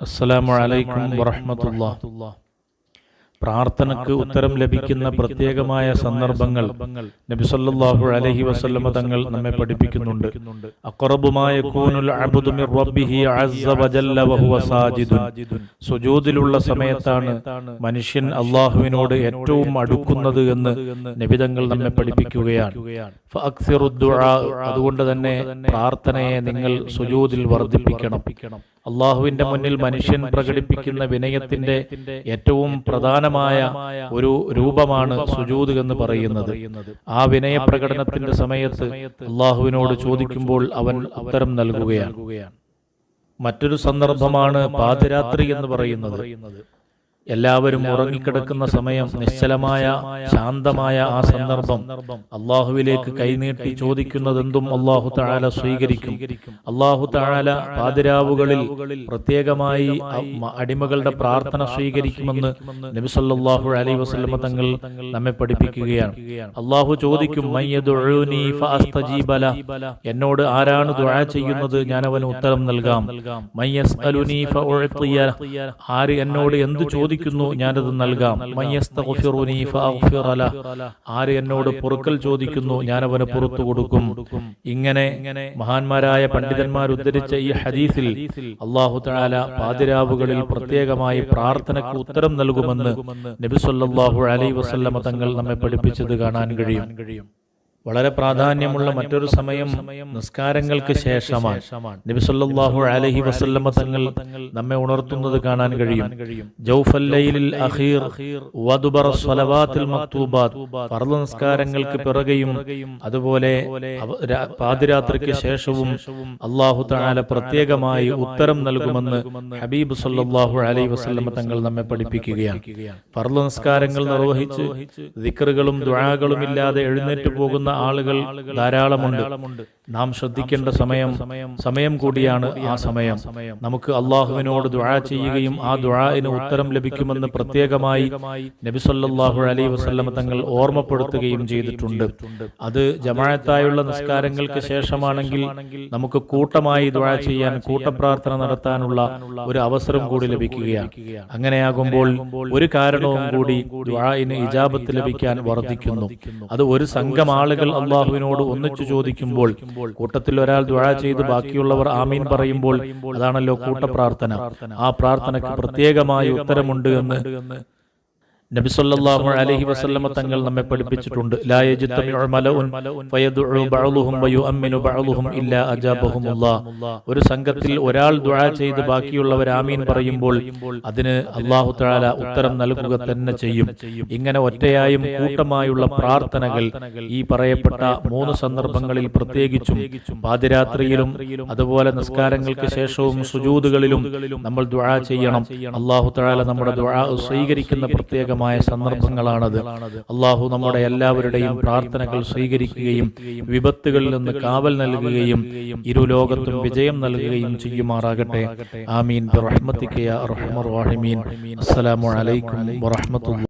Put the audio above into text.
അസ്സലാമു അലൈക്കും വറഹ്മത്തുള്ളാഹി. പ്രാർത്ഥനയ്ക്ക് ഉത്തരം ലഭിക്കുന്ന പ്രത്യേകമായ സന്ദർഭങ്ങൾ നബി സല്ലല്ലാഹു അലൈഹി വസല്ലമ തങ്ങൾ നമ്മെ പഠിപ്പിക്കുന്നുണ്ട്. അഖറബു മാ യകൂനുൽ അബ്ദു മിർ റബ്ബിഹി അസ്സ വജല്ല വഹുവ സാജിദുൻ. സുജൂദിലുള്ള സമയത്താണ് മനുഷ്യൻ അല്ലാഹുവിനോട് ഏറ്റവും അടുക്കുന്നത് എന്ന് നബി തങ്ങൾ നമ്മെ പഠിപ്പിക്കുകയാണ്. ഫഅക്സിറു ദുആ, അതുകൊണ്ട് തന്നെ പ്രാർത്ഥനയെ നിങ്ങൾ സുജൂദിൽ വർദ്ധിപ്പിക്കണം. അല്ലാഹുവിന്റെ മുന്നിൽ മനുഷ്യൻ പ്രകടിപ്പിക്കുന്ന വിനയത്തിന്റെ ഏറ്റവും പ്രധാനമായ ഒരു രൂപമാണ് സുജൂദ് എന്ന് പറയുന്നത്. ആ വിനയ പ്രകടനത്തിന്റെ സമയത്ത് അല്ലാഹുവിനോട് ചോദിക്കുമ്പോൾ അവൻ ഉത്തരം നൽകുകയാണ്. മറ്റൊരു സന്ദർഭമാണ് പാതിരാത്രി എന്ന് പറയുന്നത്. എല്ലാവരും ഉറങ്ങിക്കിടക്കുന്ന സമയം, നിശ്ചലമായ ശാന്തമായ ആ സന്ദർഭം അള്ളാഹുവിലേക്ക് കൈനീട്ടി ചോദിക്കുന്നതെന്തും അള്ളാഹു തആല സ്വീകരിക്കും. അള്ളാഹു തആല പാതിരാവുകളിൽ പ്രത്യേകമായി അടിമകളുടെ പ്രാർത്ഥന സ്വീകരിക്കുമെന്ന് നബി സല്ലല്ലാഹു അലൈഹി വസല്ലമ തങ്ങൾ നമ്മെ പഠിപ്പിക്കുകയാണ്. അള്ളാഹു ചോദിക്കും, മയ്യദുഊനി ഫഅസ്തജീബ ലഹു, എന്നോട് ആരാണ് ദുആ ചെയ്യുന്നത്, ഞാൻ അവന് ഉത്തരം നൽകാം. മയ്യസ്അലുനി ഫഉഅതിയ, ആര് എന്നോട് എന്ത് ചോദിക്കുന്നു, ഞാനത് നൽകാം. മയ്യസ്തഗ്ഫിറുനി ഫഅഗ്ഫിറ ലഹു, ആര് എന്നോട് പൊറുക്കൽ ചോദിക്കുന്നു, ഞാൻ അവന് പുറത്തു കൊടുക്കും. ഇങ്ങനെ മഹാന്മാരായ പണ്ഡിതന്മാർ ഉദ്ധരിച്ച ഈ ഹദീസിൽ അല്ലാഹു തആല പാതിരാവുകളിൽ പ്രത്യേകമായി പ്രാർത്ഥനയ്ക്ക് ഉത്തരം നൽകുമെന്ന് നബി സല്ലല്ലാഹു അലൈഹി വസല്ലമ തങ്ങൾ നമ്മെ പഠിപ്പിച്ചത് കാണാൻ കഴിയും. വളരെ പ്രാധാന്യമുള്ള മറ്റൊരു സമയം നിസ്കാരങ്ങൾക്ക് ശേഷമാണ്. നബി സല്ലല്ലാഹു അലൈഹി വസല്ലമ തങ്ങൾ നമ്മെ ഉണർത്തുന്നത് കാണാൻ കഴിയും. ജൗഫൽ ലൈലിൽ അഖീർ വദുബറ സ്വലവാത്തിൽ മക്തൂബാത്ത്, ഫർള് നിസ്കാരങ്ങൾക്ക് പിറകെയും അതുപോലെ പാതിരാത്രിക്ക് ശേഷവും അല്ലാഹു തആല പ്രത്യേകമായി ഉത്തരം നൽകുമെന്ന് ഹബീബ് സല്ലല്ലാഹു അലൈഹി വസല്ലമ തങ്ങൾ നമ്മെ പഠിപ്പിക്കുകയാണ്. ഫർള് നിസ്കാരങ്ങൾ നിർവഹിച്ച് ദിക്റുകളും ദുആകളും ഇല്ലാതെ എഴുന്നേറ്റ് പോകുന്ന ആളുകൾ ധാരാളമുണ്ട്. നാം ശ്രദ്ധിക്കേണ്ട സമയം കൂടിയാണ് ആ സമയം. നമുക്ക് അള്ളാഹുവിനോട് ദുആ ചെയ്യുകയും ആ ദുആഇന് ഉത്തരം ലഭിക്കുമെന്ന് പ്രത്യേകമായി നബി സല്ലല്ലാഹു അലൈഹി വസല്ലമ തങ്ങൾ ഓർമ്മപ്പെടുത്തുകയും ചെയ്തിട്ടുണ്ട്. അത് ജമാഅത്തായുള്ള നിസ്കാരങ്ങൾക്ക് ശേഷമാണെങ്കിൽ നമുക്ക് കൂട്ടമായി ദുആ ചെയ്യാൻ, കൂട്ടപ്രാർത്ഥന നടത്താനുള്ള ഒരു അവസരം കൂടി ലഭിക്കുകയാണ്. അങ്ങനെയാകുമ്പോൾ ഒരു കാരണവും കൂടി ദുആഇന് ഇജാബത്ത് ലഭിക്കാൻ വർദ്ധിക്കുന്നു. അത് ഒരു സംഘം ആളുകൾ അള്ളാഹുവിനോട് ഒന്നിച്ചു ചോദിക്കുമ്പോൾ, കൂട്ടത്തിൽ ഒരാൾ ദുആ ചെയ്ത് ബാക്കിയുള്ളവർ ആമീൻ പറയുമ്പോൾ, അതാണല്ലോ കൂട്ടപ്രാർത്ഥന. ആ പ്രാർത്ഥനയ്ക്ക് പ്രത്യേകമായ ഉത്തരമുണ്ട് എന്ന് നബി സല്ലല്ലാഹു അലൈഹി വസല്ലമ തങ്ങൾ നമ്മെ പഠിപ്പിച്ചിട്ടുണ്ട്. ലാ യജ്തമിഉ മലഉൻ ഫയദഉ ബഅ്ളുഹും വയുഅമ്മിനു ബഅ്ളുഹും ഇല്ലാ അജാബഹുമുല്ലാഹ്. ഒരു സംഘത്തിൽ ഒരാൾ ദുആ ചെയ്ത് ബാക്കിയുള്ളവർ ആമീൻ പറയുമ്പോൾ അതിന് അല്ലാഹു തആല ഉത്തരം നൽകുക തന്നെ ചെയ്യും. ഇങ്ങനെ ഒറ്റയായും കൂട്ടമായുള്ള പ്രാർത്ഥനകൾ ഈ പറയപ്പെട്ട 3 സന്ദർഭങ്ങളിൽ, പ്രത്യേകിച്ചും പാതിരാത്രിയിലും അതുപോലെ നിസ്കാരങ്ങൾക്ക് ശേഷവും സുജൂദുകളിലും നമ്മൾ ദുആ ചെയ്യണം. അല്ലാഹു തആല നമ്മുടെ ദുആ സ്വീകരിക്കുന്ന പ്രത്യേകമായ സന്ദർഭങ്ങളാണത്. അല്ലാഹു നമ്മുടെ എല്ലാവരുടെയും പ്രാർത്ഥനകൾ സ്വീകരിക്കുകയും വിപത്തുകളിൽ നിന്ന് കാവൽ നൽകുകയും ഇരുലോകത്തും വിജയം നൽകുകയും ചെയ്യുമാറാകട്ടെ. ആമീൻ ബിറഹ്മതിക യാ അർഹമർ റഹീമീൻ. അസ്സലാമു അലൈക്കും വറഹ്മത്തുള്ളാഹി.